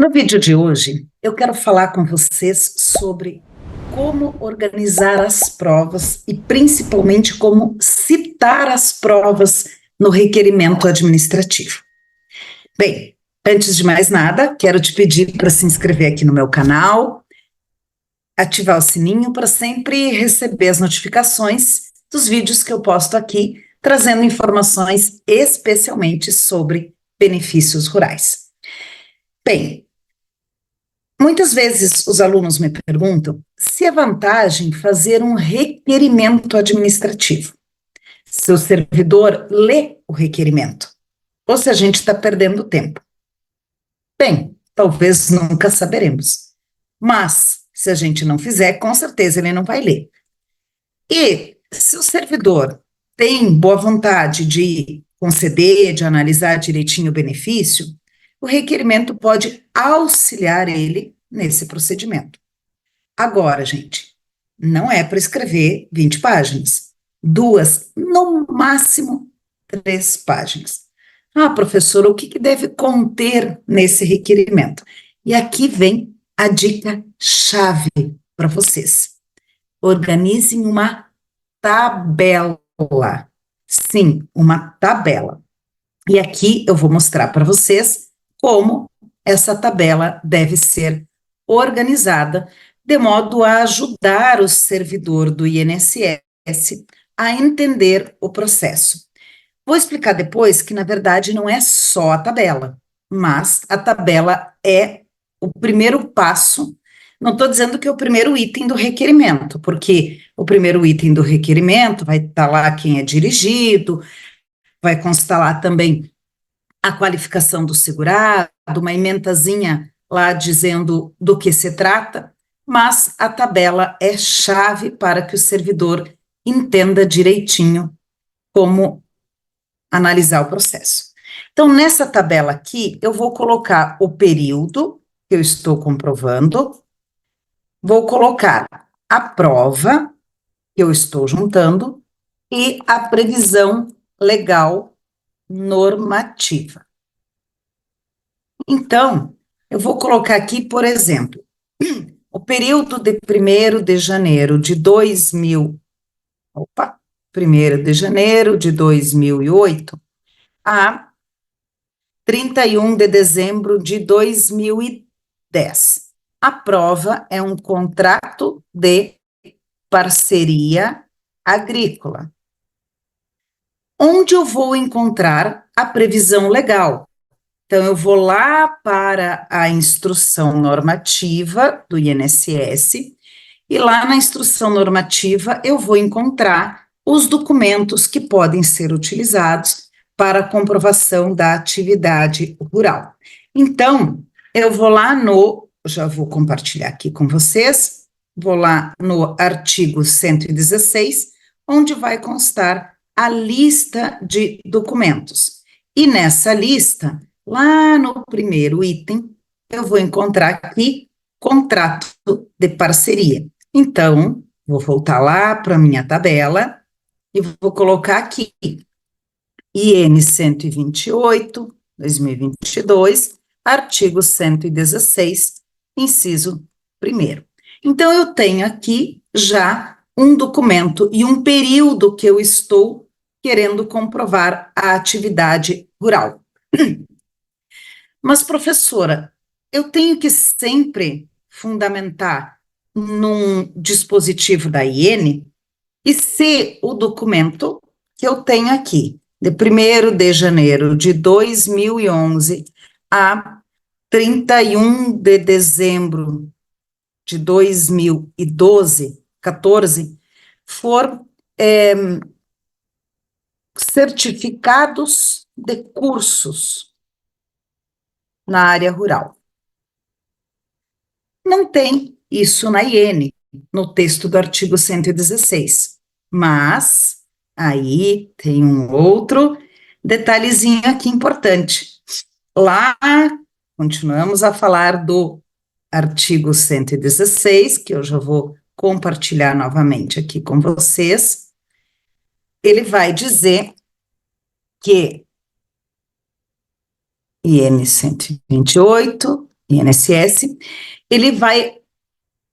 No vídeo de hoje, eu quero falar com vocês sobre como organizar as provas e principalmente como citar as provas no requerimento administrativo. Bem, antes de mais nada, quero te pedir para se inscrever aqui no meu canal, ativar o sininho para sempre receber as notificações dos vídeos que eu posto aqui, trazendo informações especialmente sobre benefícios rurais. Bem, muitas vezes os alunos me perguntam se é vantagem fazer um requerimento administrativo, se o servidor lê o requerimento, ou se a gente está perdendo tempo. Bem, talvez nunca saberemos, mas se a gente não fizer, com certeza ele não vai ler. E se o servidor tem boa vontade de conceder, de analisar direitinho o benefício, o requerimento pode auxiliar ele nesse procedimento. Agora, gente, não é para escrever 20 páginas. 2, no máximo 3 páginas. Ah, professor, o que deve conter nesse requerimento? E aqui vem a dica-chave para vocês. Organizem uma tabela. Sim, uma tabela. E aqui eu vou mostrar para vocês como essa tabela deve ser organizada de modo a ajudar o servidor do INSS a entender o processo. Vou explicar depois que, na verdade, não é só a tabela, mas a tabela é o primeiro passo. Não estou dizendo que é o primeiro item do requerimento, porque o primeiro item do requerimento vai estar lá quem é dirigido, vai constar lá também a qualificação do segurado, uma emendazinha lá dizendo do que se trata, mas a tabela é chave para que o servidor entenda direitinho como analisar o processo. Então, nessa tabela aqui, eu vou colocar o período que eu estou comprovando, vou colocar a prova que eu estou juntando e a previsão legal normativa. Então, eu vou colocar aqui, por exemplo, o período de 1º de janeiro de 1º de janeiro de 2008 a 31 de dezembro de 2010. A prova é um contrato de parceria agrícola. Onde eu vou encontrar a previsão legal? Então, eu vou lá para a instrução normativa do INSS e lá na instrução normativa eu vou encontrar os documentos que podem ser utilizados para a comprovação da atividade rural. Então, eu vou lá já vou compartilhar aqui com vocês, vou lá no artigo 116, onde vai constar a lista de documentos. E nessa lista, lá no primeiro item, eu vou encontrar aqui contrato de parceria. Então, vou voltar lá para a minha tabela e vou colocar aqui IN 128, 2022, artigo 116, inciso 1º. Então, eu tenho aqui já um documento e um período que eu estou querendo comprovar a atividade rural. Mas, professora, eu tenho que sempre fundamentar num dispositivo da IN, e se o documento que eu tenho aqui, de 1º de janeiro de 2011 a 31 de dezembro de 2012, 14, for certificados de cursos na área rural. Não tem isso na IN, no texto do artigo 116, mas aí tem um outro detalhezinho aqui importante. Lá, continuamos a falar do artigo 116, que eu já vou compartilhar novamente aqui com vocês. Ele vai dizer que IN 128, INSS, ele vai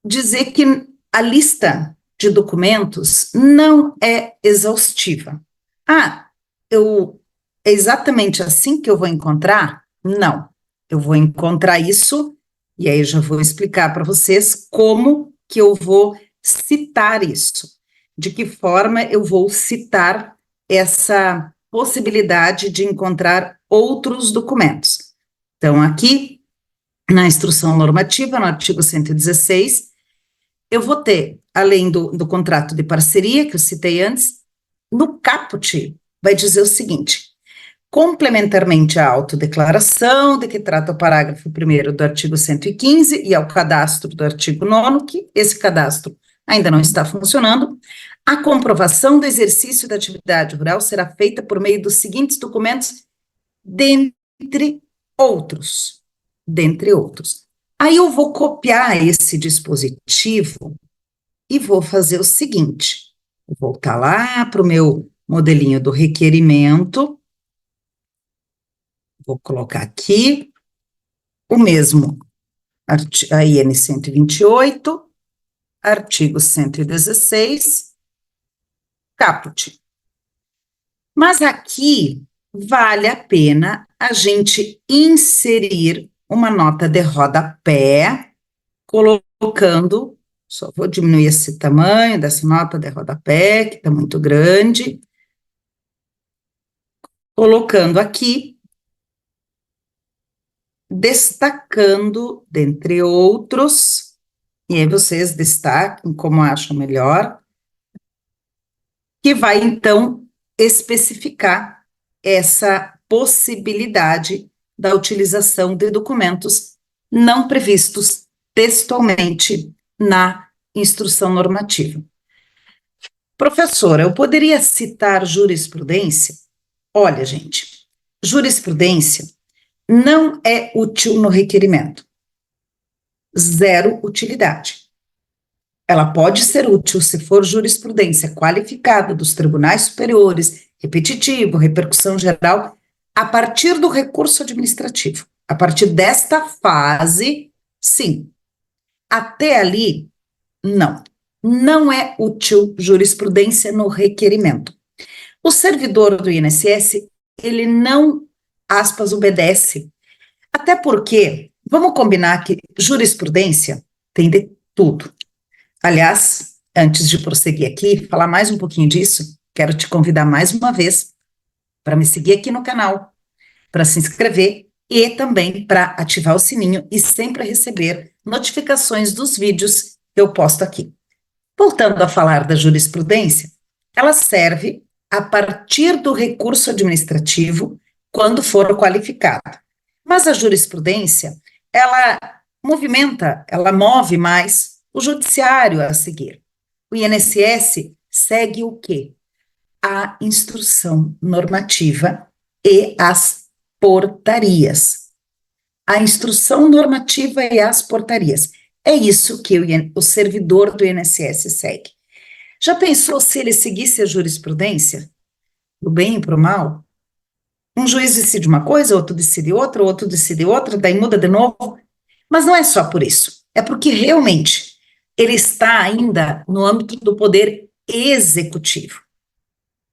dizer que a lista de documentos não é exaustiva. É exatamente assim que eu vou encontrar? Não. Eu vou encontrar isso, e aí eu já vou explicar para vocês como que eu vou citar isso. De que forma eu vou citar essa possibilidade de encontrar outros documentos. Então, aqui, na instrução normativa, no artigo 116, eu vou ter, além do contrato de parceria, que eu citei antes, no caput vai dizer o seguinte: complementarmente à autodeclaração, de que trata o parágrafo 1º do artigo 115, e ao cadastro do artigo 9º, que esse cadastro ainda não está funcionando, a comprovação do exercício da atividade rural será feita por meio dos seguintes documentos, dentre outros. Dentre outros. Aí eu vou copiar esse dispositivo e vou fazer o seguinte: vou voltar lá para o meu modelinho do requerimento, vou colocar aqui o mesmo, a IN 128, artigo 116, caput. Mas aqui vale a pena a gente inserir uma nota de rodapé, colocando, só vou diminuir esse tamanho dessa nota de rodapé, que está muito grande, colocando aqui, destacando, dentre outros, e aí vocês destacam como acham melhor, que vai, então, especificar essa possibilidade da utilização de documentos não previstos textualmente na instrução normativa. Professora, eu poderia citar jurisprudência? Olha, gente, jurisprudência não é útil no requerimento. Zero utilidade. Ela pode ser útil se for jurisprudência qualificada dos tribunais superiores, repetitivo, repercussão geral, a partir do recurso administrativo. A partir desta fase, sim. Até ali, não. Não é útil jurisprudência no requerimento. O servidor do INSS, ele não, aspas, obedece. Até porque, vamos combinar que jurisprudência tem de tudo. Aliás, antes de prosseguir aqui, falar mais um pouquinho disso, quero te convidar mais uma vez para me seguir aqui no canal, para se inscrever e também para ativar o sininho e sempre receber notificações dos vídeos que eu posto aqui. Voltando a falar da jurisprudência, ela serve a partir do recurso administrativo quando for qualificado. Mas a jurisprudência, ela movimenta, ela move mais o judiciário a seguir. O INSS segue o quê? A instrução normativa e as portarias. A instrução normativa e as portarias. É isso que o servidor do INSS segue. Já pensou se ele seguisse a jurisprudência, pro bem e pro mal? Um juiz decide uma coisa, outro decide outra, daí muda de novo. Mas não é só por isso. É porque realmente ele está ainda no âmbito do poder executivo.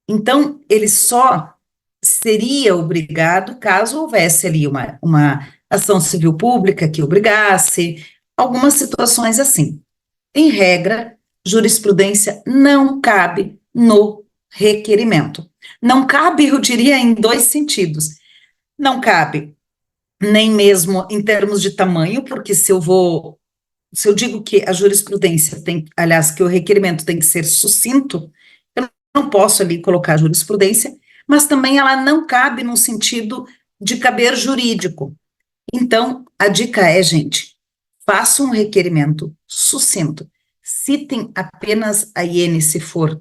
Então, ele só seria obrigado caso houvesse ali uma ação civil pública que obrigasse, algumas situações assim. Em regra, jurisprudência não cabe no requerimento. Não cabe, eu diria, em dois sentidos. Não cabe nem mesmo em termos de tamanho, porque se eu digo que a jurisprudência tem, aliás, que o requerimento tem que ser sucinto, eu não posso ali colocar jurisprudência, mas também ela não cabe no sentido de caber jurídico. Então, a dica é, gente, faça um requerimento sucinto, citem apenas a IN se for,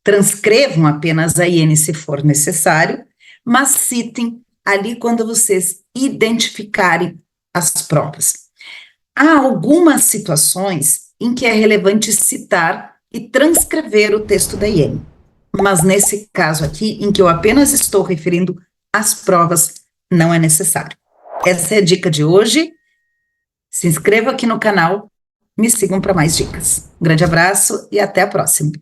transcrevam apenas a IN se for necessário, mas citem ali quando vocês identificarem as provas. Há algumas situações em que é relevante citar e transcrever o texto da IN, mas nesse caso aqui, em que eu apenas estou referindo às provas, não é necessário. Essa é a dica de hoje, Se inscrevam aqui no canal, me sigam para mais dicas. Um grande abraço e até a próxima.